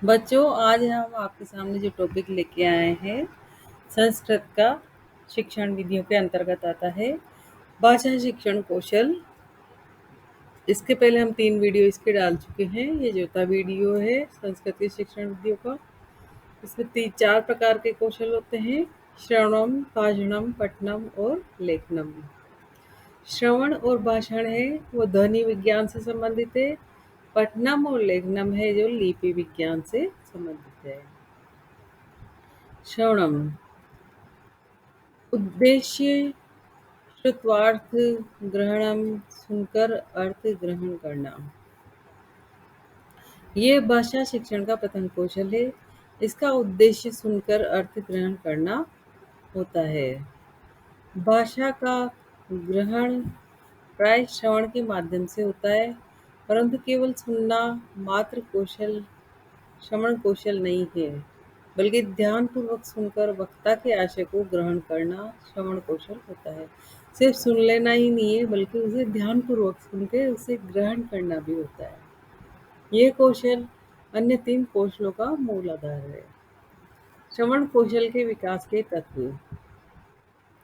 बच्चों, आज हम आपके सामने जो टॉपिक लेके आए हैं, संस्कृत का शिक्षण विधियों के अंतर्गत आता है भाषा शिक्षण कौशल। इसके पहले हम 3 वीडियो इसके डाल चुके हैं। ये चौथा वीडियो है संस्कृत के शिक्षण विधियों का। इसमें 4 प्रकार के कौशल होते हैं: श्रवणम, भाषणम, पठनम और लेखनम। श्रवण और भाषण है वो ध्वनि विज्ञान से संबंधित है। पठनम और लेखनम है जो लिपि विज्ञान से संबंधित है। श्रवणम उद्देश्य श्रुत्वार्थ ग्रहणम, सुनकर अर्थ ग्रहण करना। ये भाषा शिक्षण का प्रथम कौशल है। इसका उद्देश्य सुनकर अर्थ ग्रहण करना होता है। भाषा का ग्रहण प्राय श्रवण के माध्यम से होता है, परंतु केवल सुनना मात्र कौशल श्रवण कौशल नहीं है, बल्कि ध्यानपूर्वक सुनकर वक्ता के आशय को ग्रहण करना श्रवण कौशल होता है। सिर्फ सुन लेना ही नहीं है, बल्कि उसे ध्यानपूर्वक सुन के उसे ग्रहण करना भी होता है। ये कौशल अन्य 3 कौशलों का मूल आधार है। श्रवण कौशल के विकास के तत्व: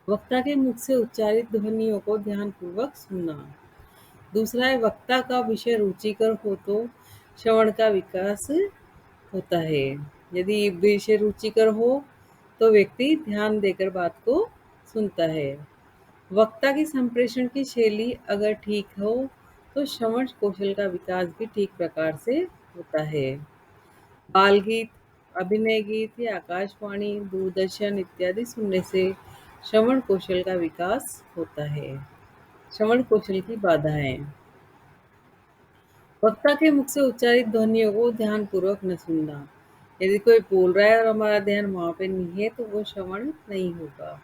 वक्ता के मुख से उच्चारित ध्वनियों को ध्यानपूर्वक सुनना। दूसरा है, वक्ता का विषय रुचिकर हो तो श्रवण का विकास होता है। यदि विषय रुचिकर हो तो व्यक्ति ध्यान देकर बात को सुनता है। वक्ता की संप्रेषण की शैली अगर ठीक हो तो श्रवण कौशल का विकास भी ठीक प्रकार से होता है। बाल गीत, अभिनय गीत या आकाशवाणी, दूरदर्शन इत्यादि सुनने से श्रवण कौशल का विकास होता है। श्रवण कौशल की बाधाएं: वक्ता के मुख से उच्चारित ध्वनियों को ध्यानपूर्वक न सुनना। यदि कोई बोल रहा है और हमारा ध्यान वहाँ पे नहीं है तो वो श्रवण नहीं होगा।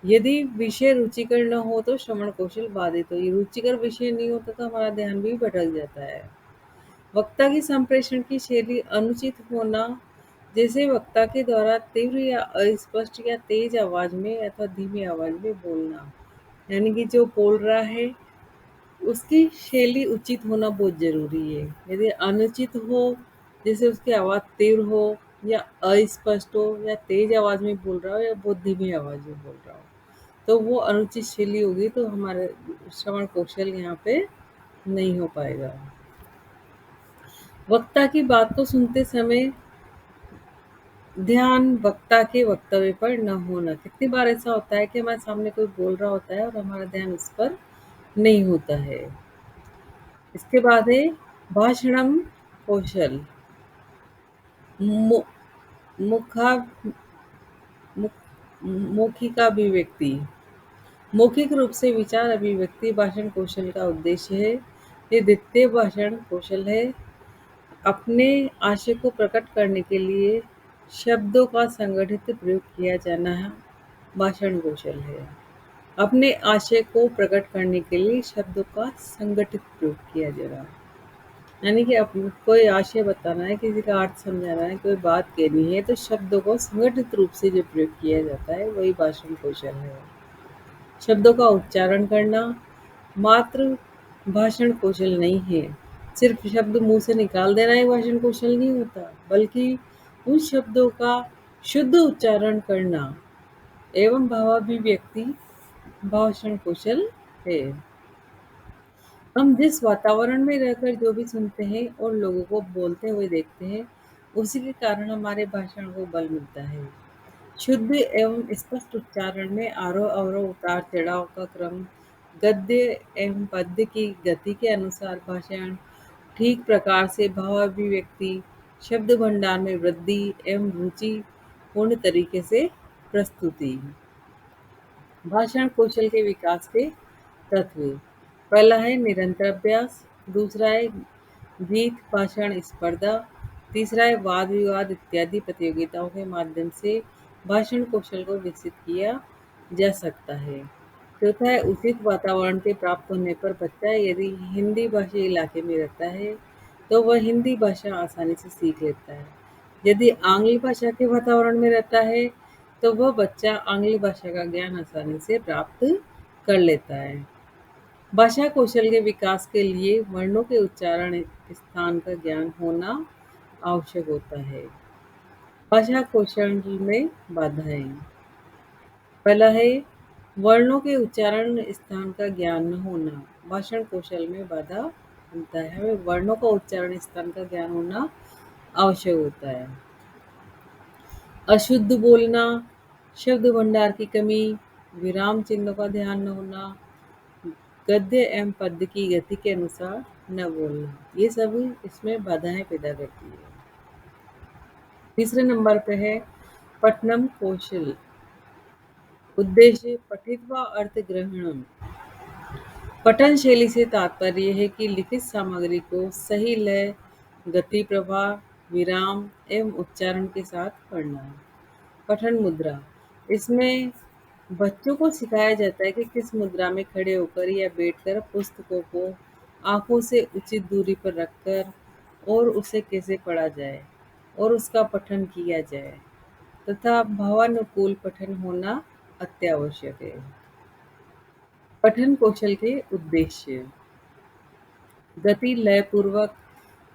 यदि विषय रुचिकर न हो तो श्रवण कौशल बाधित हो। ये रुचिकर विषय नहीं होता तो हमारा ध्यान भी भटक जाता है। वक्ता की संप्रेषण की शैली अनुचित होना, जैसे वक्ता के द्वारा तीव्र या अस्पष्ट या तेज आवाज में अथवा धीमी आवाज में बोलना। यानी कि जो बोल रहा है उसकी शैली उचित होना बहुत ज़रूरी है। यदि अनुचित हो, जैसे उसकी आवाज़ तीव्र हो या अस्पष्ट हो या तेज आवाज़ में बोल रहा हो या बहुत धीमी आवाज़ में बोल रहा हो, तो वो अनुचित शैली होगी तो हमारे श्रवण कौशल यहाँ पे नहीं हो पाएगा। वक्ता की बात को सुनते समय ध्यान वक्ता के वक्तव्य पर न होना। कितनी बार ऐसा होता है कि हमारे सामने कोई बोल रहा होता है और हमारा ध्यान उस पर नहीं होता है। इसके बाद है भाषणम कौशल। मु, मुखा मुख- मौखिक अभिव्यक्ति। मौखिक रूप से विचार अभिव्यक्ति भाषण कौशल का उद्देश्य है। ये द्वितीय भाषण कौशल है। अपने आशय को प्रकट करने के लिए शब्दों का संगठित प्रयोग किया जाना है भाषण कौशल है। अपने आशय को प्रकट करने के लिए शब्दों का संगठित प्रयोग किया जाना, यानी कि कोई आशय बताना है, किसी का अर्थ समझाना है, कोई बात कहनी है तो शब्दों को संगठित रूप से जो प्रयोग किया जाता है वही भाषण कौशल है। शब्दों का उच्चारण करना मात्र भाषण कौशल नहीं है। सिर्फ शब्द मुंह से निकाल देना ही भाषण कौशल नहीं होता, बल्कि उन शब्दों का शुद्ध उच्चारण करना एवं भावाभिव्यक्ति भाषण कौशल है। हम जिस वातावरण में रहकर जो भी सुनते हैं और लोगों को बोलते हुए देखते हैं, उसी के कारण हमारे भाषण को बल मिलता है। शुद्ध एवं स्पष्ट उच्चारण में आरोह अवरोह उतार चढ़ाव का क्रम, गद्य एवं पद्य की गति के अनुसार भाषण, ठीक प्रकार से भावाभिव्यक्ति, शब्द भंडार में वृद्धि एवं रुचि पूर्ण तरीके से प्रस्तुति। भाषण कौशल के विकास के तत्व: पहला है निरंतर अभ्यास, दूसरा है गीत भाषण स्पर्धा, तीसरा है वाद विवाद इत्यादि प्रतियोगिताओं के माध्यम से भाषण कौशल को विकसित किया जा सकता है। चौथा है उचित वातावरण के प्राप्त होने पर बच्चा यदि हिंदी भाषी इलाके में रहता है तो वह हिंदी भाषा आसानी से सीख लेता है। यदि आंग्ल भाषा के वातावरण में रहता है तो वह बच्चा आंग्ल भाषा का ज्ञान आसानी से प्राप्त कर लेता है। भाषा कौशल के विकास के लिए वर्णों के उच्चारण स्थान का ज्ञान होना आवश्यक होता है। भाषा कौशल में बाधाएं। पहला है वर्णों के उच्चारण स्थान का ज्ञान न होना। भाषण कौशल में बाधा बनता है। हमें वर्णों का उच्चारण स्थान का ज्ञान होना आवश्यक होता है। अशुद्ध बोलना, शब्द भंडार की कमी, विराम चिन्हों का ध्यान न होना, गद्य एवं पद्य की गति के अनुसार न बोलना, ये सभी इसमें बाधाएं पैदा करती है। तीसरे नंबर पे है पठनम कौशल। उद्देश्य पठित व अर्थ ग्रहणम। पठन शैली से तात्पर्य है कि लिखित सामग्री को सही लय, गति, प्रवाह, विराम एवं उच्चारण के साथ पढ़ना। पठन मुद्रा। इसमें बच्चों को सिखाया जाता है कि किस मुद्रा में खड़े होकर या बैठकर पुस्तकों को आंखों से उचित दूरी पर रखकर और उसे कैसे पढ़ा जाए और उसका पठन किया जाए तथा भावानुकूल पठन होना अत्यावश्यक है। पठन कौशल के उद्देश्य। गति लयपूर्वक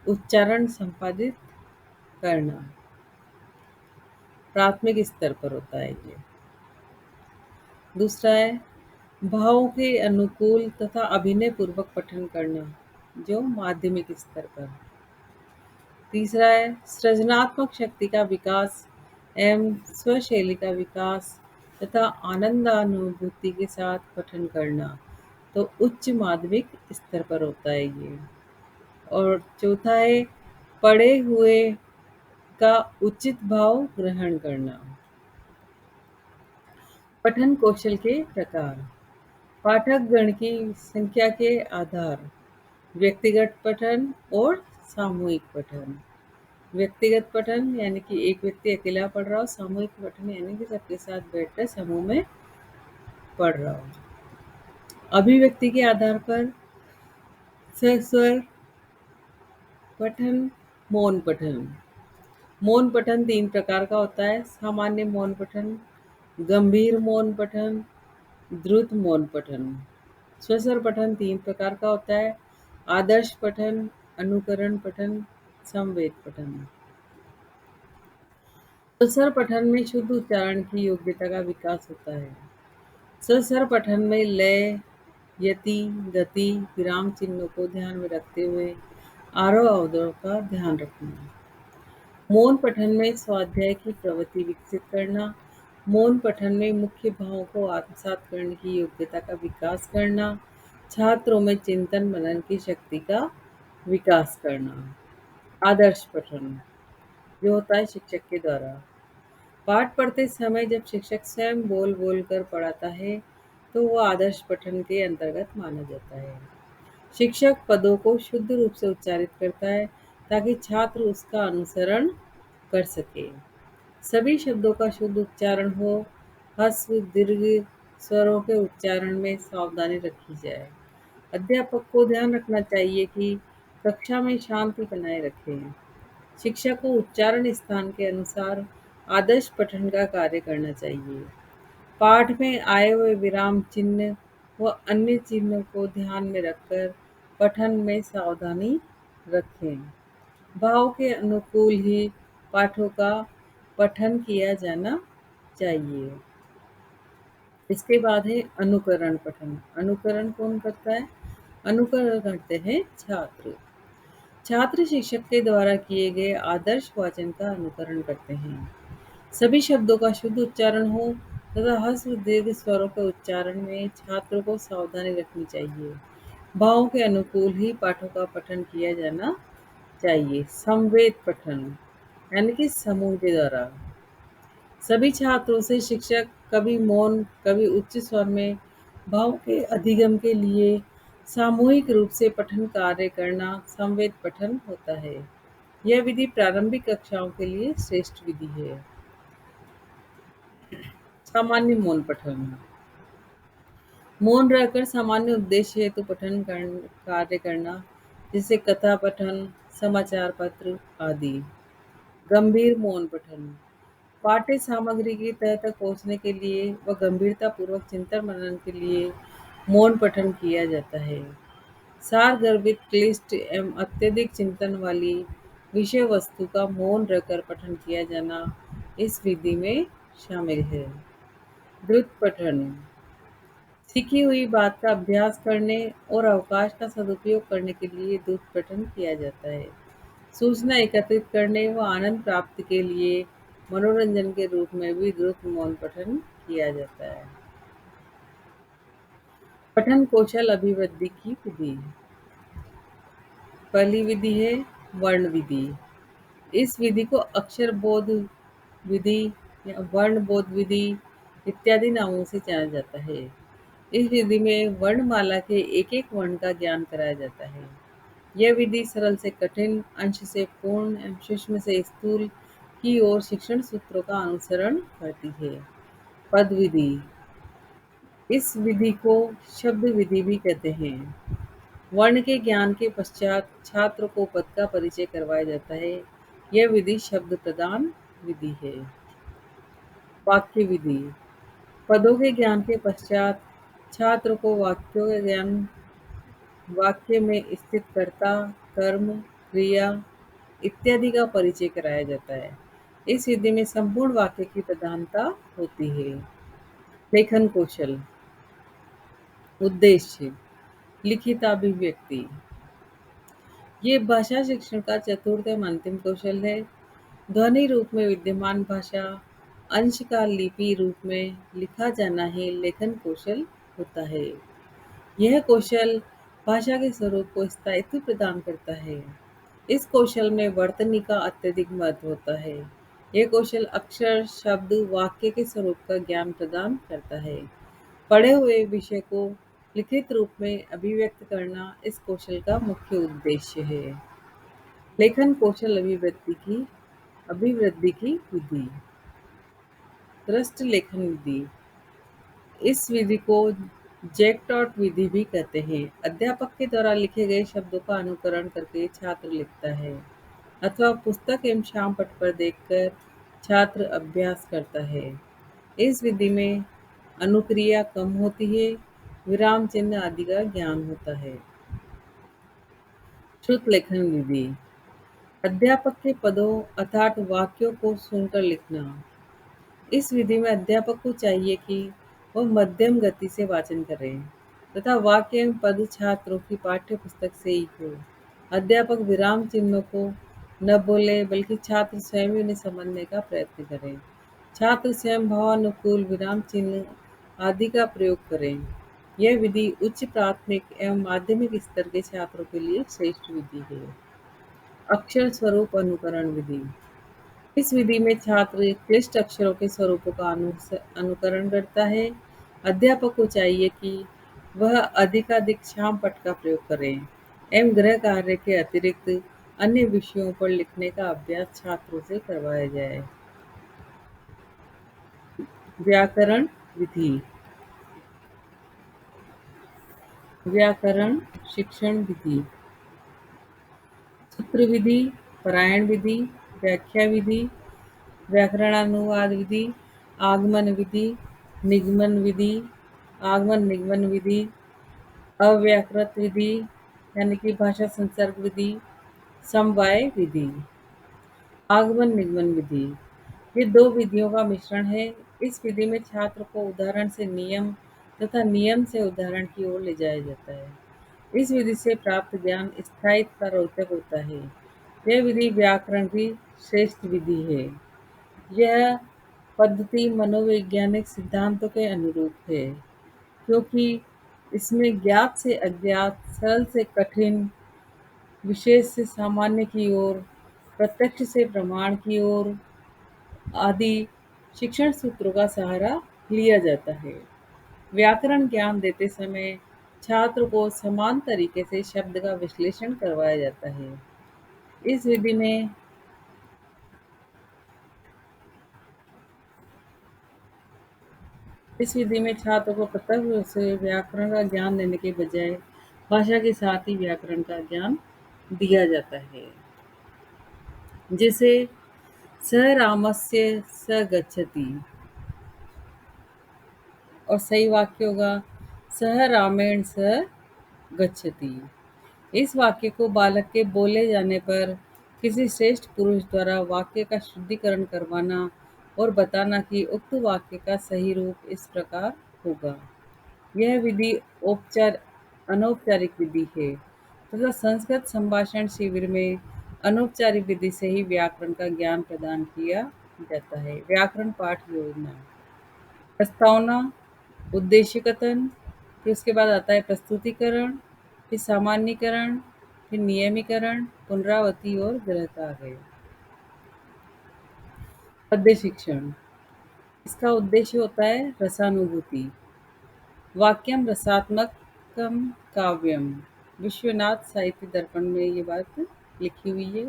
उच्चारण संपादित करना प्राथमिक स्तर पर होता है ये। दूसरा है भावों के अनुकूल तथा अभिनय पूर्वक पठन करना, जो माध्यमिक स्तर पर। तीसरा है सृजनात्मक शक्ति का विकास एवं स्वशैली का विकास तथा आनंदानुभूति के साथ पठन करना, तो उच्च माध्यमिक स्तर पर होता है ये। और चौथा है पढ़े हुए का उचित भाव ग्रहण करना। पठन कौशल के प्रकार। पाठक गण की संख्या के आधार। व्यक्तिगत पठन और सामूहिक पठन। व्यक्तिगत पठन यानी कि एक व्यक्ति अकेला पढ़ रहा हो, सामूहिक पठन यानी कि सबके साथ बैठकर समूह में पढ़ रहा हो। अभिव्यक्ति के आधार पर सस्वर पठन, मौन पठन। मौन पठन 3 प्रकार का होता है। सामान्य मौन पठन, गंभीर मौन पठन, द्रुत मौन पठन। स्वस्वर पठन 3 प्रकार का होता है। आदर्श पठन, अनुकरण पठन, समवेत पठन। स्वस्वर पठन में शुद्ध उच्चारण की योग्यता का विकास होता है। स्वस्वर पठन में लय, यति, गति, विराम चिन्हों को ध्यान में रखते हुए आरोह अवरोह का ध्यान रखना। मौन पठन में स्वाध्याय की प्रवृत्ति विकसित करना। मौन पठन में मुख्य भावों को आत्मसात करने की योग्यता का विकास करना। छात्रों में चिंतन मनन की शक्ति का विकास करना। आदर्श पठन जो होता है शिक्षक के द्वारा। पाठ पढ़ते समय जब शिक्षक स्वयं बोल बोल कर पढ़ाता है तो वह आदर्श पठन के अंतर्गत माना जाता है। शिक्षक पदों को शुद्ध रूप से उच्चारित करता है ताकि छात्र उसका अनुसरण कर सके। सभी शब्दों का शुद्ध उच्चारण हो। ह्रस्व दीर्घ स्वरों के उच्चारण में सावधानी रखी जाए। अध्यापक को ध्यान रखना चाहिए कि कक्षा में शांति बनाए रखें। शिक्षक को उच्चारण स्थान के अनुसार आदर्श पठन का कार्य करना चाहिए। पाठ में आए हुए विराम चिन्ह व अन्य चिन्हों को ध्यान में रखकर पठन में सावधानी रखें। भाव के अनुकूल ही पाठों का पठन किया जाना चाहिए। इसके बाद है अनुकरण पठन। अनुकरण कौन करता है? अनुकरण करते हैं छात्र। छात्र शिक्षक के द्वारा किए गए आदर्श वाचन का अनुकरण करते हैं। सभी शब्दों का शुद्ध उच्चारण हो तथा ह्रस्व दीर्घ स्वरों के उच्चारण में छात्रों को सावधानी रखनी चाहिए। भावों के अनुकूल ही पाठों का पठन किया जाना चाहिए। समवेत पठन यानी कि समूह के द्वारा। सभी छात्रों से शिक्षक कभी मौन कभी उच्च स्वर में भाव के अधिगम के लिए सामूहिक रूप से पठन कार्य करना समवेत पठन होता है। यह विधि प्रारंभिक कक्षाओं के लिए श्रेष्ठ विधि है। सामान्य मौन पठन। मौन रहकर सामान्य उद्देश्य हेतु पठन कार्य करना, जैसे कथा पठन, समाचार पत्र आदि। गंभीर मौन पठन। पाठ्य सामग्री की तह तक पहुंचने के लिए व गंभीरता पूर्वक चिंतन मनन के लिए मौन पठन किया जाता है। सार गर्भित क्लिष्ट एवं अत्यधिक चिंतन वाली विषय वस्तु का मौन रहकर पठन किया जाना इस विधि में शामिल है। द्रुत पठन सीखी हुई बात का अभ्यास करने और अवकाश का सदुपयोग करने के लिए द्रुत पठन किया जाता है। सूचना एकत्रित करने व आनंद प्राप्ति के लिए मनोरंजन के रूप में भी द्रुत मौन पठन किया जाता है। पठन कौशल अभिवृद्धि की विधि। पहली विधि है वर्ण विधि। इस विधि को अक्षर बोध विधि या वर्ण बोध विधि इत्यादि नामों से जाना जाता है। इस विधि में वर्णमाला के एक एक वर्ण का ज्ञान कराया जाता है। यह विधि सरल से कठिन, अंश से पूर्ण एवं सूक्ष्म से स्थूल की ओर शिक्षण सूत्रों का अनुसरण करती है। पद विधि। इस विधि को शब्द विधि भी कहते हैं। वर्ण के ज्ञान के पश्चात छात्र को पद का परिचय करवाया जाता है। यह विधि शब्द प्रदान विधि है। वाक्य विधि। पदों के ज्ञान के पश्चात छात्र को वाक्यों का ज्ञान, वाक्य में स्थित कर्ता, कर्म, क्रिया इत्यादि का परिचय कराया जाता है। इस विधि में संपूर्ण वाक्य की प्रधानता होती है। लेखन कौशल। उद्देश्य लिखित अभिव्यक्ति। ये भाषा शिक्षण का चतुर्थ एवं अंतिम कौशल है। ध्वनि रूप में विद्यमान भाषा अंश का लिपि रूप में लिखा जाना ही लेखन कौशल होता है। यह कौशल भाषा के स्वरूप को स्थायित्व प्रदान करता है। इस कौशल में वर्तनी का अत्यधिक महत्व होता है। यह कौशल अक्षर, शब्द, वाक्य के स्वरूप का ज्ञान प्रदान करता है। पढ़े हुए विषय को लिखित रूप में अभिव्यक्त करना इस कौशल का मुख्य उद्देश्य है। लेखन कौशल अभिवृद्धि की विधि। दृष्ट लेखन विधि। इस विधि को जैकटॉट विधि भी कहते हैं। अध्यापक के द्वारा लिखे गए शब्दों का अनुकरण करके छात्र लिखता है अथवा पुस्तक एवं श्याम पट पर देखकर छात्र अभ्यास करता है। इस विधि में अनुक्रिया कम होती है, विराम चिन्ह आदि का ज्ञान होता है। श्रुत लेखन विधि। अध्यापक के पदों अर्थात वाक्यों को सुनकर लिखना। इस विधि में अध्यापक को चाहिए कि वह मध्यम गति से वाचन करें तथा वाक्य एवं पद छात्रों की पाठ्य पुस्तक से ही हो। अध्यापक विराम चिन्हों को न बोले बल्कि छात्र स्वयं ही उन्हें समझने का प्रयत्न करें। छात्र स्वयं भावानुकूल विराम चिन्ह आदि का प्रयोग करें। यह विधि उच्च प्राथमिक एवं माध्यमिक स्तर के छात्रों के लिए श्रेष्ठ विधि है। अक्षर स्वरूप अनुकरण विधि। इस विधि में छात्र क्लिष्ट अक्षरों के स्वरूपों का अनुकरण करता है। अध्यापक को चाहिए कि वह अधिकाधिक श्याम पट का प्रयोग करें एवं गृह कार्य के अतिरिक्त अन्य विषयों पर लिखने का अभ्यास छात्रों से करवाया जाए। व्याकरण विधि। व्याकरण शिक्षण विधि। सूत्र विधि, पारायण विधि, व्याख्या विधि, व्याकरणानुवाद विधि, आगमन विधि, निगमन विधि, आगमन निगमन विधि, अव्याकृत विधि यानी कि भाषा संसर्ग विधि, समवाय विधि। आगमन निगमन विधि ये दो विधियों का मिश्रण है। इस विधि में छात्र को उदाहरण से नियम तथा नियम से उदाहरण की ओर ले जाया जाता है। इस विधि से प्राप्त ज्ञान स्थायी तथा रोचक होता है। यह विधि व्याकरण की श्रेष्ठ विधि है। यह पद्धति मनोवैज्ञानिक सिद्धांतों के अनुरूप है क्योंकि इसमें ज्ञात से अज्ञात, सरल से कठिन, विशेष से सामान्य की ओर, प्रत्यक्ष से प्रमाण की ओर आदि शिक्षण सूत्रों का सहारा लिया जाता है। व्याकरण ज्ञान देते समय छात्र को समान तरीके से शब्द का विश्लेषण करवाया जाता है। इस विधि में छात्र को प्रत्यक्ष रूप से व्याकरण का ज्ञान देने के बजाय भाषा के साथ ही व्याकरण का ज्ञान दिया जाता है। जैसे स रामस्य स गच्छति और सही वाक्य होगा सह रामेण स गच्छति। इस वाक्य को बालक के बोले जाने पर किसी श्रेष्ठ पुरुष द्वारा वाक्य का शुद्धिकरण करवाना और बताना कि उक्त वाक्य का सही रूप इस प्रकार होगा। यह विधि अनौपचारिक विधि है तथा संस्कृत संभाषण शिविर में अनौपचारिक विधि से ही व्याकरण का ज्ञान प्रदान किया जाता है। व्याकरण पाठ योजना: प्रस्तावना, उद्देश्य कथन, फिर उसके बाद आता है प्रस्तुतिकरण, फिर सामान्यीकरण, फिर नियमीकरण, पुनरावृत्ति और गृहकार्य। पद्य शिक्षण: इसका उद्देश्य होता है रसानुभूति। वाक्यम रसात्मकम काव्यम। विश्वनाथ साहित्य दर्पण में ये बात लिखी हुई है।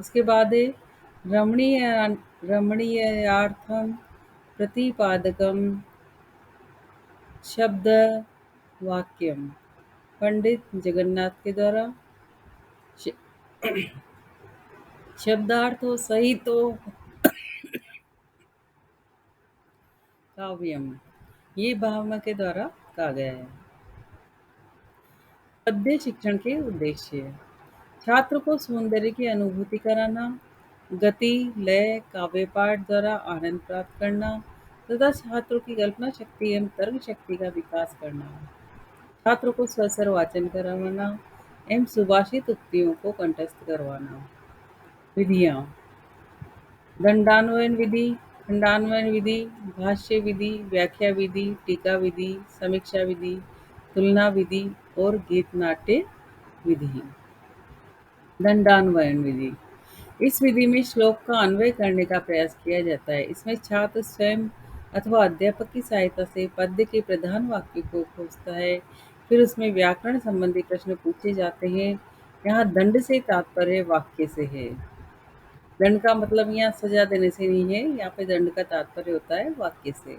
उसके बाद है रमणीय रमणीयार्थम प्रतिपादकम शब्द वाक्यम। पंडित जगन्नाथ के द्वारा श- शब्दार्थ हो सही तो काव्यम, ये भावना के द्वारा कहा गया है। पद्य शिक्षण के उद्देश्य: छात्र को सौंदर्य की अनुभूति कराना, गति, लय, काव्य पाठ द्वारा आनंद प्राप्त करना तथा छात्रों की कल्पना शक्ति एवं तर्क शक्ति का विकास करना। छात्रों को स्वसर वाचन करवाना एवं सुभाषित उक्तियों को कंठस्थ करवाना। विधियाँ: दंडान्वयन विधि, खंडान्वयन विधि, भाष्य विधि, व्याख्या विधि, टीका विधि, समीक्षा विधि, तुलना विधि और गीत नाट्य विधि। दंडान्वयन विधि: इस विधि में श्लोक का अन्वय करने का प्रयास किया जाता है। इसमें छात्र स्वयं अथवा अध्यापक की सहायता से पद्य के प्रधान वाक्य को खोजता है, फिर उसमें व्याकरण संबंधी प्रश्न पूछे जाते हैं। यहाँ दंड से तात्पर्य वाक्य से है। दंड का मतलब यहाँ सजा देने से नहीं है, यहाँ पे दंड का तात्पर्य होता है वाक्य से।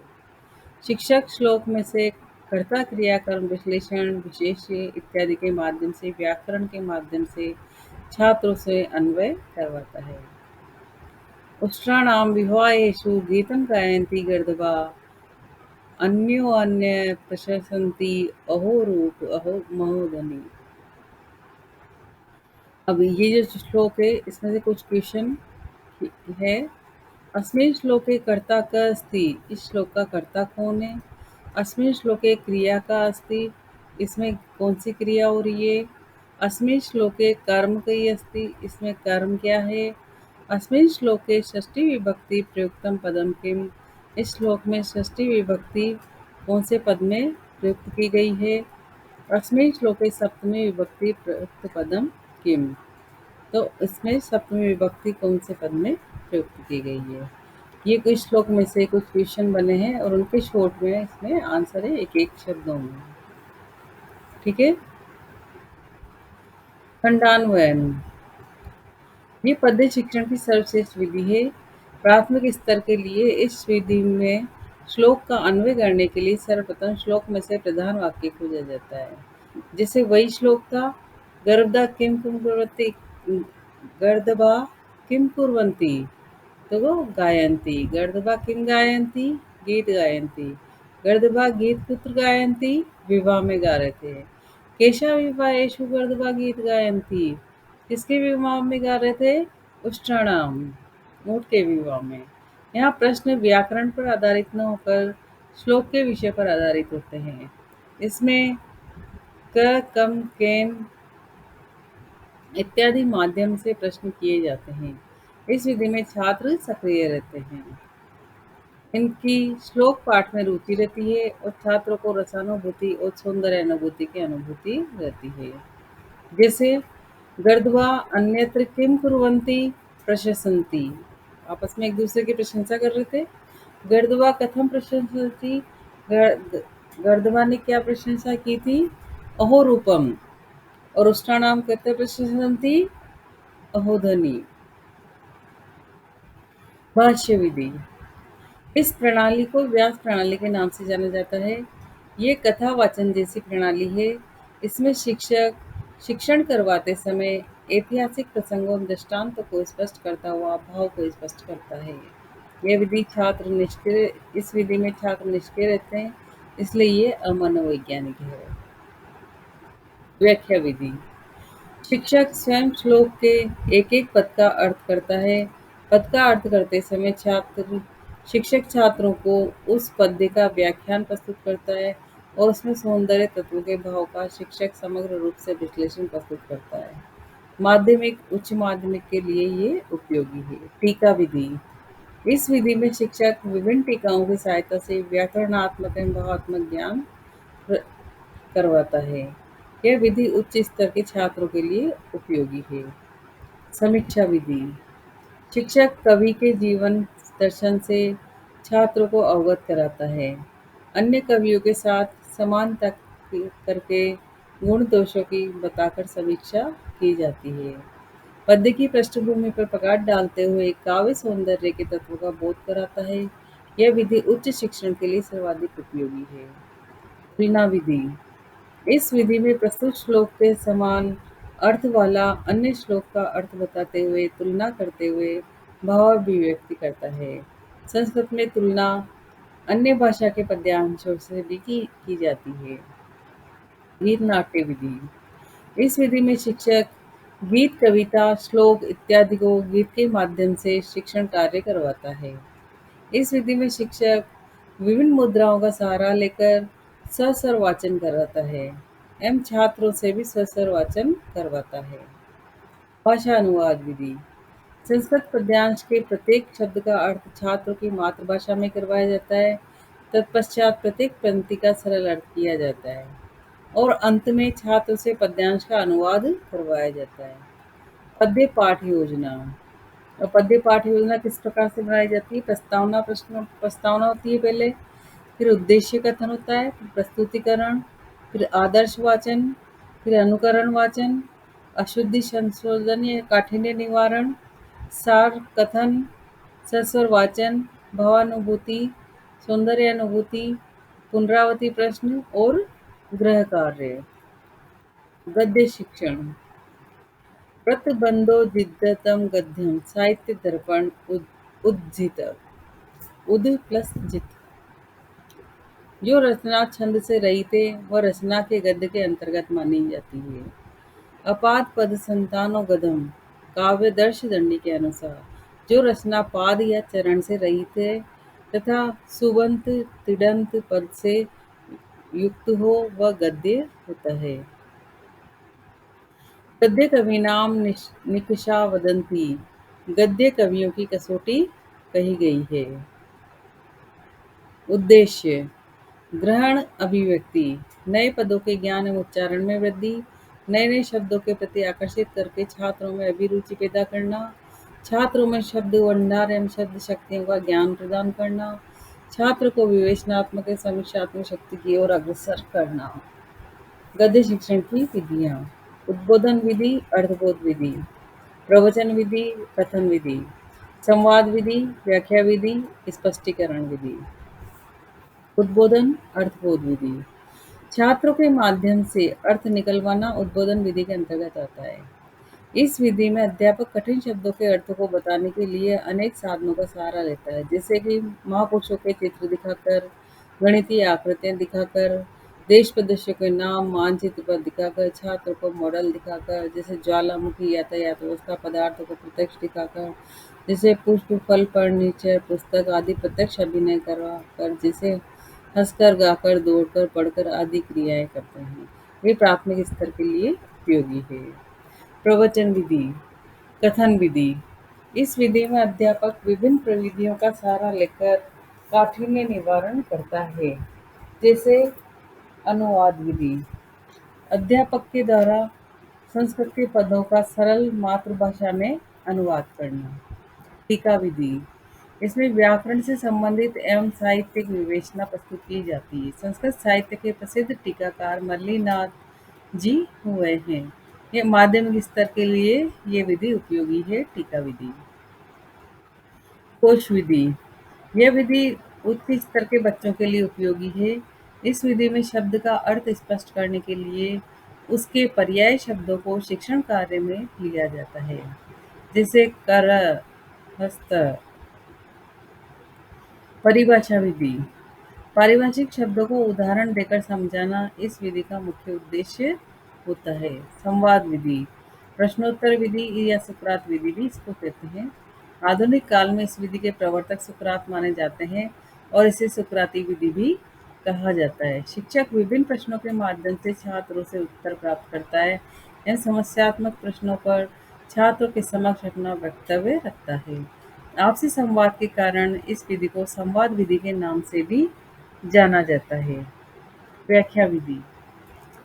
शिक्षक श्लोक में से कर्ता क्रिया कर्म विश्लेषण विशेष्य इत्यादि के माध्यम से व्याकरण के माध्यम से छात्रों से अन्वय करवाता है। उष्ट्राणाम विवाहेषु गीतं गायन्ति गर्दभा अन्योन्य प्रशंसन्ति अहो रूप अहो महोदनी। अब ये जो श्लोक है इसमें से कुछ क्वेश्चन है। अस्मिन् श्लोके कर्ता क अस्ति, इस श्लोक का कर्ता कौन है? अस्मिन् श्लोके क्रिया का अस्ति, इसमें कौन सी क्रिया हो रही है? अस्मिन् श्लोके कर्म कई अस्ति, इसमें कर्म क्या है? अस्मिन् श्लोके षष्ठी विभक्ति प्रयुक्तम पदम किम, इस श्लोक में षष्ठी विभक्ति कौन से पद में प्रयुक्त की गई है? अस्मिन् श्लोके सप्तमी विभक्ति प्रयुक्त पदम किम, तो इसमें सप्तमी विभक्ति कौन से पद में प्रयुक्त की गई है? ये कुछ श्लोक में से कुछ क्वेश्चन बने हैं और उनके शॉर्ट में इसमें आंसर है एक एक शब्दों में। ठीक है। खंडान्वयन: ये पद्य शिक्षण की सर्वश्रेष्ठ विधि है। प्राथमिक स्तर के लिए इस विधि में श्लोक का अन्वय करने के लिए सर्वप्रथम श्लोक में से प्रधान वाक्य खोजा जाता है। जैसे वही श्लोक था, गर्भदा किम कुर्वन्ति, गर्दभा किम कुर्वन्ति, तो वो गायन्ति। गर्दभा किम गायन्ति, गीत गायन्ति। गर्दभा गीत कुत्र गायन्ति, विवाह में गा रहे थे। केशा विवाहेषु गर्दभा गीत गायन्ति, किसके विवाह में गा रहे थे? उष्ट्राणाम, ऊँट के विवाह में। यहाँ प्रश्न व्याकरण पर आधारित न होकर श्लोक के विषय पर आधारित होते हैं। इसमें क, कम, केम इत्यादि माध्यम से प्रश्न किए जाते हैं। इस विधि में छात्र सक्रिय रहते हैं। इनकी श्लोक पाठ में रुचि रहती है और छात्रों को रसानुभूति और सौंदर्य अनुभूति की अनुभूति रहती है। जैसे गर्दवा अन्यत्र किम कुर्वन्ति प्रशंसन्ति, आपस में एक दूसरे की प्रशंसा कर रहे थे। गर्दवा कथम प्रशंसन्ति, गर्दवा ने क्या प्रशंसा की थी? अहो रूपम। और उष्ट्राणाम कहते प्रशंसन्ति अहोधनी। भाष्य विधि: इस प्रणाली को व्यास प्रणाली के नाम से जाना जाता है। ये कथा वाचन जैसी प्रणाली है। इसमें शिक्षक शिक्षण करवाते समय ऐतिहासिक प्रसंगों और दृष्टांत को स्पष्ट करता हुआ भाव को स्पष्ट करता है। यह विधि छात्र निष्क्रिय इस विधि में छात्र निष्क्रिय रहते हैं, इसलिए ये अमनोवैज्ञानिक है। व्याख्या विधि: शिक्षक स्वयं श्लोक के एक-एक पद का अर्थ करता है। पद का अर्थ करते समय शिक्षक छात्रों को उस पद्य का व्याख्यान प्रस्तुत करता है और उसमें सौंदर्य तत्वों के भाव का शिक्षक समग्र रूप से विश्लेषण प्रस्तुत करता है। माध्यमिक, उच्च माध्यमिक के लिए ये उपयोगी है। टीका विधि। इस विधि में शिक्षक विभिन्न टीकाओं की सहायता से व्याकरणात्मक एवं भावात्मक ज्ञान प्र करवाता है। यह विधि उच्च स्तर के छात्रों के लिए उपयोगी है। समीक्षा विधि। शिक्षक कवि के जीवन दर्शन से छात्रों को अवगत कराता है। अन्य कवियों के साथ समानता करके गुण दोषों की बताकर समीक्षा की जाती है। पद्य की पृष्ठभूमि पर प्रकाश डालते हुए काव्य सौंदर्य के तत्वों का बोध कराता है। यह विधि उच्च शिक्षण के लिए सर्वाधिक उपयोगी है। तुलना विधि। इस विधि में प्रस्तुत श्लोक के समान अर्थ वाला अन्य श्लोक का अर्थ बताते हुए तुलना करते हुए भावाभिव्यक्ति करता है। संस्कृत में तुलना अन्य भाषा के पद्यांशों से भी की जाती है। गीत नाट्य विधि। इस विधि में शिक्षक गीत, कविता, श्लोक इत्यादि को गीत के माध्यम से शिक्षण कार्य करवाता है। इस विधि में शिक्षक विभिन्न मुद्राओं का सहारा लेकर सस्वर वाचन कराता है एवं छात्रों से भी सस्वर वाचन करवाता है। भाषा अनुवाद विधि। संस्कृत पद्यांश के प्रत्येक शब्द का अर्थ छात्रों की मातृभाषा में करवाया जाता है। तत्पश्चात प्रत्येक पंक्ति का सरल अर्थ किया जाता है और अंत में छात्र से पद्यांश का अनुवाद करवाया जाता है। पद्य पाठ योजना। और पद्य पाठ योजना किस प्रकार से बनाई जाती है? प्रस्तावना होती है पहले, फिर उद्देश्य कथन होता है, फिर प्रस्तुतिकरण, फिर आदर्श वाचन, फिर अनुकरण वाचन, अशुद्धि संशोधन या काठिन्य निवारण, सार कथन, सस्वर वाचन, भावानुभूति, सौंदर्यानुभूति, पुनरावृत्ति प्रश्न और गृह कार्य। गद्य शिक्षण। प्रतिबंधोजितम गद्यम साहित्य दर्पण उज्जित उद प्लस जित। जो रचना छंद से रहित है वह रचना के गद्य के अंतर्गत मानी जाती है। अपाद पद संतानो गदम काव्य दर्श दंडी के अनुसार जो रचना पाद या चरण से रहित है तथा सुबंत तिडंत पद से युक्त हो वह गद्य होता है। गद्य कवीनाम निकषा वदंती। गद्य कवियों की कसौटी कही गई है। उद्देश्य। ग्रहण अभिव्यक्ति। नए पदों के ज्ञान एवं उच्चारण में वृद्धि। नए नए शब्दों के प्रति आकर्षित करके छात्रों में अभिरुचि पैदा करना। छात्रों में शब्द भंडार एवं शब्द शक्तियों का ज्ञान प्रदान करना। छात्र को विवेचनात्मक एवं समीक्षात्मक शक्ति की ओर अग्रसर करना। गद्य शिक्षण की विधियाँ। उद्बोधन विधि, अर्थबोध विधि, प्रवचन विधि, कथन विधि, संवाद विधि, व्याख्या विधि, स्पष्टीकरण विधि। उद्बोधन अर्थबोध विधि। छात्रों के माध्यम से अर्थ निकलवाना उद्बोधन विधि के अंतर्गत आता है। इस विधि में अध्यापक कठिन शब्दों के अर्थों को बताने के लिए अनेक साधनों का सहारा लेता है, जैसे कि महापुरुषों के चित्र दिखाकर, गणितीय आकृतियां दिखाकर, देश प्रदेशों के नाम मानचित्र पर दिखाकर, छात्रों को मॉडल दिखाकर, जैसे ज्वालामुखी, यातायात व्यवस्था, पदार्थों को प्रत्यक्ष दिखाकर, जैसे पुष्प, फल, फर्नीचर, पुस्तक आदि प्रत्यक्ष अभिनय करवाकर, जैसे हंसकर, गाकर, दौड़कर, पढ़कर आदि क्रियाएं करते हैं। ये प्राथमिक स्तर के लिए उपयोगी है। प्रवचन विधि, कथन विधि। इस विधि में अध्यापक विभिन्न प्रविधियों का सहारा लेकर काठिन्य निवारण करता है, जैसे अनुवाद विधि। अध्यापक के द्वारा संस्कृत के पदों का सरल मातृभाषा में अनुवाद करना। टीका विधि। इसमें व्याकरण से संबंधित एवं साहित्यिक विवेचना प्रस्तुत की जाती है। संस्कृत साहित्य के प्रसिद्ध टीकाकार मल्लिनाथ जी हुए हैं। यह माध्यमिक स्तर के लिए ये विधि उपयोगी है। टीका विधि। कोश विधि। यह विधि उच्च स्तर के बच्चों के लिए उपयोगी है। इस विधि में शब्द का अर्थ स्पष्ट करने के लिए उसके पर्याय शब्दों को शिक्षण कार्य में लिया जाता है, जैसे कर, हस्त। परिभाषा विधि। पारिभाषिक शब्दों को उदाहरण देकर समझाना इस विधि का मुख्य उद्देश्य होता है। संवाद विधि। प्रश्नोत्तर विधि या सुकरात विधि भी इसको कहते हैं। आधुनिक काल में इस विधि के प्रवर्तक सुकरात माने जाते हैं और इसे सुकराती विधि भी कहा जाता है। शिक्षक विभिन्न प्रश्नों के माध्यम से छात्रों से उत्तर प्राप्त करता है। इन समस्यात्मक प्रश्नों पर छात्रों के समक्ष अपना वक्तव्य रखता है। आपसी संवाद के कारण इस विधि को संवाद विधि के नाम से भी जाना जाता है। व्याख्या विधि।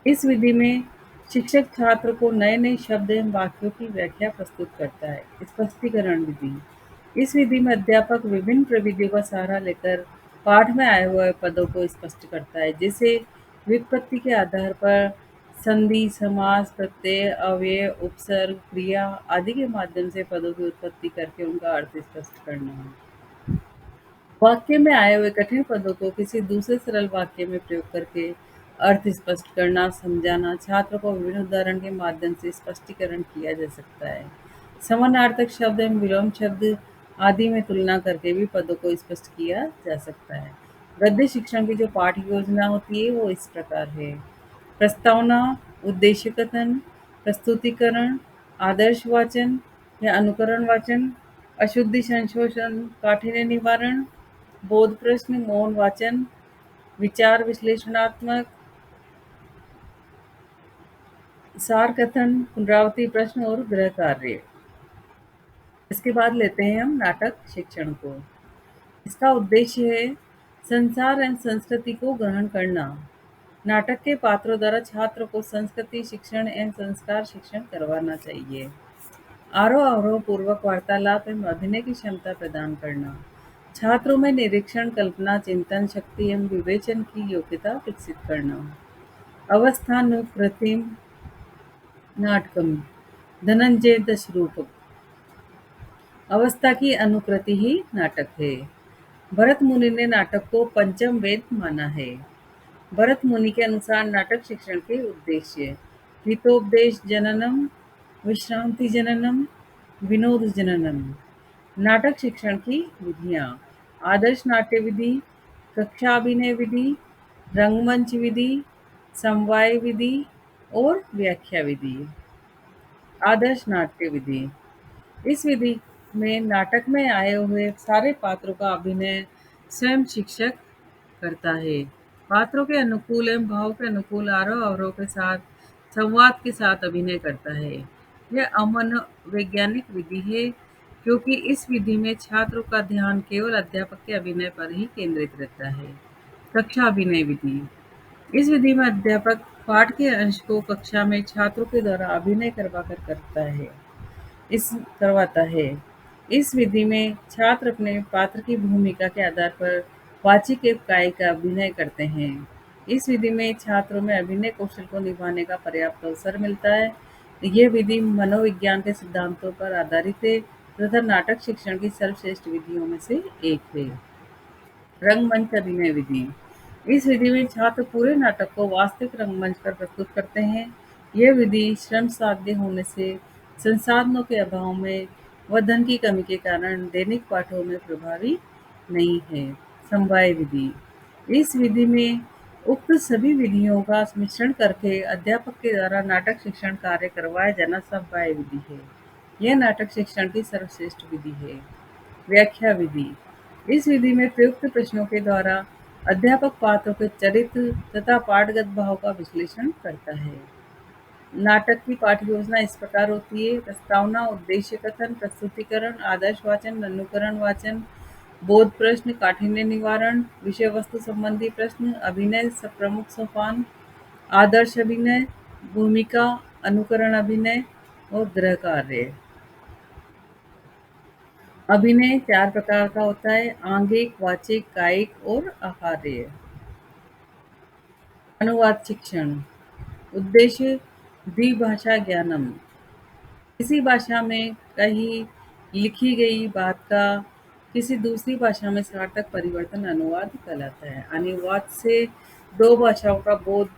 इस विधि में शिक्षक छात्र को नए नए शब्द एवं वाक्यों की व्याख्या प्रस्तुत करता है। स्पष्टीकरण विधि। इस विधि में अध्यापक विभिन्न प्रविधियों का सहारा लेकर पाठ में आए हुए पदों को स्पष्ट करता है, जैसे व्युत्पत्ति के आधार पर संधि, समास, प्रत्यय, अव्यय, उपसर्ग, क्रिया आदि के माध्यम से पदों की उत्पत्ति करके उनका अर्थ स्पष्ट करना। वाक्य में आए हुए कठिन पदों को किसी दूसरे सरल वाक्य में प्रयोग करके अर्थ स्पष्ट करना, समझाना। छात्र को विभिन्न उदाहरण के माध्यम से स्पष्टीकरण किया जा सकता है। समानार्थक शब्द एवं विलोम शब्द आदि में तुलना करके भी पदों को स्पष्ट किया जा सकता है। गद्य शिक्षण की जो पाठ योजना होती है वो इस प्रकार है। प्रस्तावना, उद्देश्य कथन, प्रस्तुतिकरण, आदर्श वाचन या अनुकरण वाचन, अशुद्धि संशोधन, काठिन्य निवारण, बोध प्रश्न, मौन वाचन, विचार विश्लेषणात्मक, सार कथन, पुनरावृत्ति प्रश्न और गृह कार्य। इसके बाद लेते हैं हम नाटक शिक्षण को। इसका उद्देश्य है संसार एवं संस्कृति को ग्रहण करना। नाटक के पात्रों द्वारा छात्र को संस्कृति शिक्षण एवं संस्कार शिक्षण करवाना चाहिए। आरोह अवरोह पूर्वक वार्तालाप एवं अभिनय की क्षमता प्रदान करना। छात्रों में निरीक्षण, कल्पना, चिंतन शक्ति एवं विवेचन की योग्यता विकसित करना। अवस्थानुकृतिम नाटकम। धनंजय दशरूप। अवस्था की अनुकृति ही नाटक है। भरत मुनि ने नाटक को पंचम वेद माना है। भरत मुनि के अनुसार नाटक शिक्षण के उद्देश्य हितोपदेश जननम, विश्रांति जननम, विनोद जननम। नाटक शिक्षण की विधियाँ: आदर्श नाट्य विधि, कक्षा अभिनय विधि, रंगमंच विधि, समवाय विधि और व्याख्या विधि। आदर्श नाट्य विधि। इस विधि में नाटक में आए हुए सारे पात्रों का अभिनय स्वयं शिक्षक करता है। पात्रों के अनुकूल एवं भाव के अनुकूल आरोह अवरोह के साथ संवाद के साथ अभिनय करता है। यह अमनोवैज्ञानिक विधि है, क्योंकि इस विधि में छात्रों का ध्यान केवल अध्यापक के अभिनय पर ही केंद्रित रहता है। कक्षा अभिनय विधि। इस विधि में अध्यापक पाठ के अंश को कक्षा में छात्रों के द्वारा अभिनय करवाता है। इस विधि में छात्र अपने पात्र की भूमिका के आधार पर वाचिक एवं कायिक का अभिनय करते हैं। इस विधि में छात्रों में अभिनय कौशल को निभाने का पर्याप्त अवसर मिलता है। यह विधि मनोविज्ञान के सिद्धांतों पर आधारित है तथा नाटक शिक्षण की सर्वश्रेष्ठ विधियों में से एक है। रंगमंच अभिनय विधि। इस विधि में छात्र पूरे नाटक को वास्तविक रंगमंच पर प्रस्तुत करते हैं। यह विधि श्रम साध्य होने से संसाधनों के अभाव में व धन की कमी के कारण दैनिक पाठों में प्रभावी नहीं है। समवाय विधि। इस विधि में उक्त सभी विधियों का मिश्रण करके अध्यापक के द्वारा नाटक शिक्षण कार्य करवाया जाना समवाय विधि है। यह नाटक शिक्षण की सर्वश्रेष्ठ विधि है। व्याख्या विधि। इस विधि में प्रयुक्त प्रश्नों के द्वारा अध्यापक पात्रों के चरित्र तथा पाठगत भाव का विश्लेषण करता है। नाटक की पाठ योजना इस प्रकार होती है: प्रस्तावना, उद्देश्य कथन, प्रस्तुतिकरण, आदर्श वाचन, अनुकरण वाचन, बोध प्रश्न, काठिन्य निवारण, विषय वस्तु संबंधी प्रश्न, अभिनय प्रमुख सोपान, आदर्श अभिनय, भूमिका, अनुकरण अभिनय और गृह कार्य। अभिनय 4 प्रकार का होता है: आंगिक, वाचिक, कायिक और आहार्य। अनुवाद शिक्षण। उद्देश्य द्विभाषा ज्ञानम। किसी भाषा में कही लिखी गई बात का किसी दूसरी भाषा में सार्थक परिवर्तन अनुवाद कहलाता है। अनुवाद से 2 भाषाओं का बोध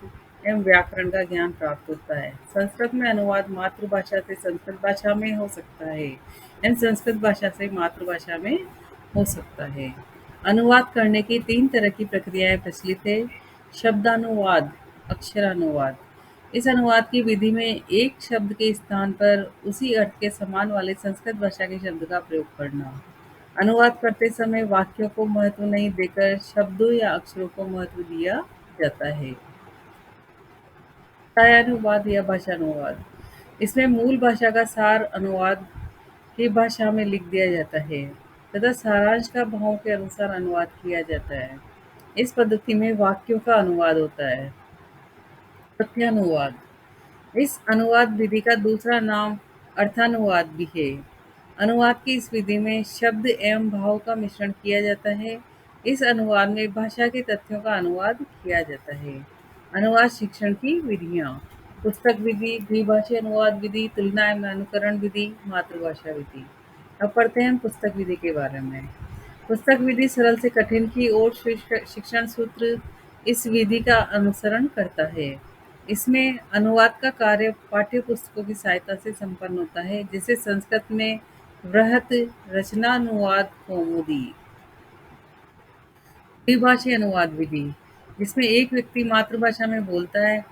एवं व्याकरण का ज्ञान प्राप्त होता है। संस्कृत में अनुवाद मातृभाषा से संस्कृत भाषा में हो सकता है एवं संस्कृत भाषा से मातृभाषा में हो सकता है। अनुवाद करने की 3 तरह की प्रक्रियाएं प्रचलित है: शब्दानुवाद, अक्षरानुवाद। इस अनुवाद की विधि में एक शब्द के स्थान पर उसी अर्थ के समान वाले संस्कृत भाषा के शब्द का प्रयोग करना। अनुवाद करते समय वाक्यों को महत्व नहीं देकर शब्दों या अक्षरों को महत्व दिया जाता है। भाषानुवाद या भाषानुवाद, इसमें मूल भाषा का सार अनुवाद की भाषा में लिख दिया जाता है तथा सारांश का भावों के अनुसार अनुवाद किया जाता है। इस पद्धति में वाक्यों का अनुवाद होता है। तथ्यानुवाद, इस अनुवाद विधि का दूसरा नाम अर्थानुवाद भी है। अनुवाद की इस विधि में शब्द एवं भाव का मिश्रण किया जाता है। इस अनुवाद में भाषा के तथ्यों का अनुवाद किया जाता है। अनुवाद शिक्षण की विधियाँ: पुस्तक विधि, द्विभाषी अनुवाद विधि, तुलना एवं अनुकरण विधि, मातृभाषा विधि। अब पढ़ते हैं पुस्तक विधि के बारे में। पुस्तक विधि सरल से कठिन की ओर शिक्षण सूत्र इस विधि का अनुसरण करता है। इसमें अनुवाद का कार्य पाठ्य पुस्तकों की सहायता से संपन्न होता है, जैसे संस्कृत में बृहत रचनानुवाद कौमुदी। द्विभाषी अनुवाद विधि, जिसमें एक व्यक्ति मातृभाषा में बोलता है,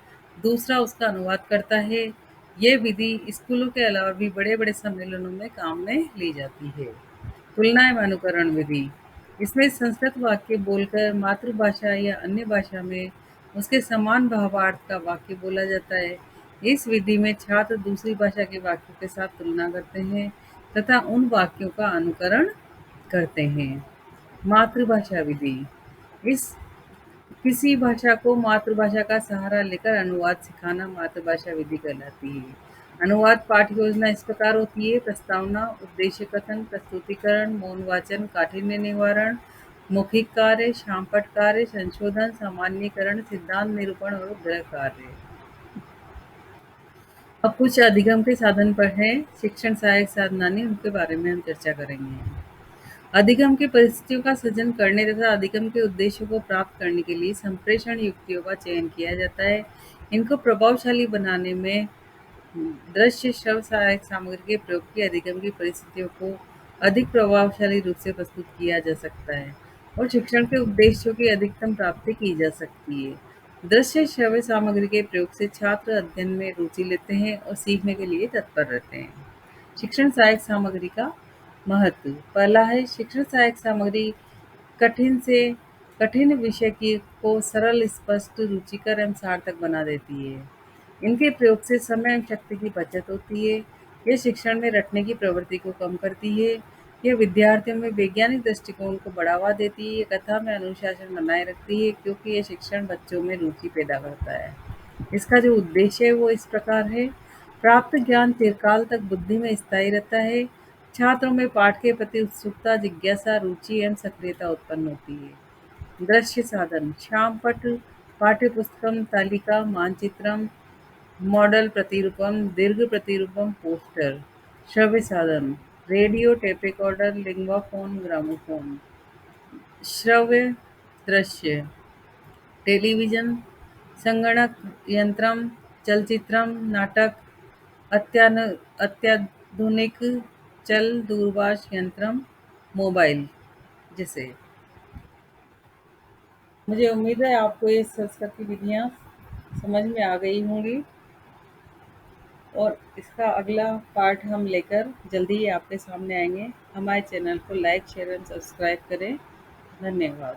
दूसरा उसका अनुवाद करता है। ये विधि स्कूलों के अलावा भी बड़े-बड़े सम्मेलनों में काम में ली जाती है। तुलना एवं अनुकरण विधि, इसमें संस्कृत वाक्य बोलकर मातृभाषा या अन्य भाषा में उसके समान भावार्थ का वाक्य बोला जाता है। इस विधि में छात्र दूसरी भाषा के वाक्यों के साथ तुलना करते हैं तथा उन वाक्यों का अनुकरण करते हैं। मातृभाषा विधि, इस किसी भाषा को मातृभाषा का सहारा लेकर अनुवाद सिखाना मातृभाषा विधि कहलाती है। अनुवाद पाठ योजना इस प्रकार होती है: प्रस्तावना, उद्देश्य कथन, प्रस्तुतिकरण, मौन वाचन, काठिन्य निवारण, मौखिक कार्य, शामपट कार्य, संशोधन, सामान्यीकरण, सिद्धांत निरूपण और गृह कार्य। अब कुछ अधिगम के साधन पर है शिक्षण सहायक साधनानी, उनके बारे में हम चर्चा करेंगे। अधिगम की परिस्थितियों का सृजन करने तथा अधिगम के उद्देश्यों को प्राप्त करने के लिए संप्रेषण युक्तियों का चयन किया जाता है। इनको प्रभावशाली बनाने में दृश्य श्रव्य सहायक सामग्री के प्रयोग की अधिगम की परिस्थितियों को अधिक प्रभावशाली रूप से प्रस्तुत किया जा सकता है और शिक्षण के उद्देश्यों की अधिकतम प्राप्ति की जा सकती है। दृश्य श्रव्य सामग्री के प्रयोग से छात्र अध्ययन में रुचि लेते हैं और सीखने के लिए तत्पर रहते हैं। शिक्षण सहायक सामग्री का महत्व: पहला है शिक्षण सहायक सामग्री कठिन से कठिन विषय की को सरल, स्पष्ट, रुचिकर एवं सार्थक बना देती है। इनके प्रयोग से समय एवं शक्ति की बचत होती है। यह शिक्षण में रटने की प्रवृत्ति को कम करती है। यह विद्यार्थियों में वैज्ञानिक दृष्टिकोण को बढ़ावा देती है। कथा में अनुशासन बनाए रखती है, क्योंकि यह शिक्षण बच्चों में रुचि पैदा करता है। इसका जो उद्देश्य है वो इस प्रकार है: प्राप्त ज्ञान चिरकाल तक बुद्धि में स्थायी रहता है। छात्रों में पाठ के प्रति उत्सुकता, जिज्ञासा, रुचि एवं सक्रियता उत्पन्न होती है। दृश्य साधन: श्यामपट्ट, पाठ्यपुस्तकम, तालिका, मानचित्रम, मॉडल प्रतिरूपम, दीर्घ प्रतिरूपम, पोस्टर। श्रव्य साधन: radio, tape recorder, Linguaphone, gramophone. श्रव्य दृश्य: टेलीविजन, संगणक यंत्रम, चलचित्रम, नाटक, अत्याधुनिक चल दूरभाष यंत्रम, मोबाइल जैसे। मुझे उम्मीद है आपको ये संस्कृत की विधियाँ समझ में आ गई होंगी और इसका अगला पार्ट हम लेकर जल्दी ही आपके सामने आएंगे। हमारे चैनल को लाइक, शेयर एंड सब्सक्राइब करें। धन्यवाद।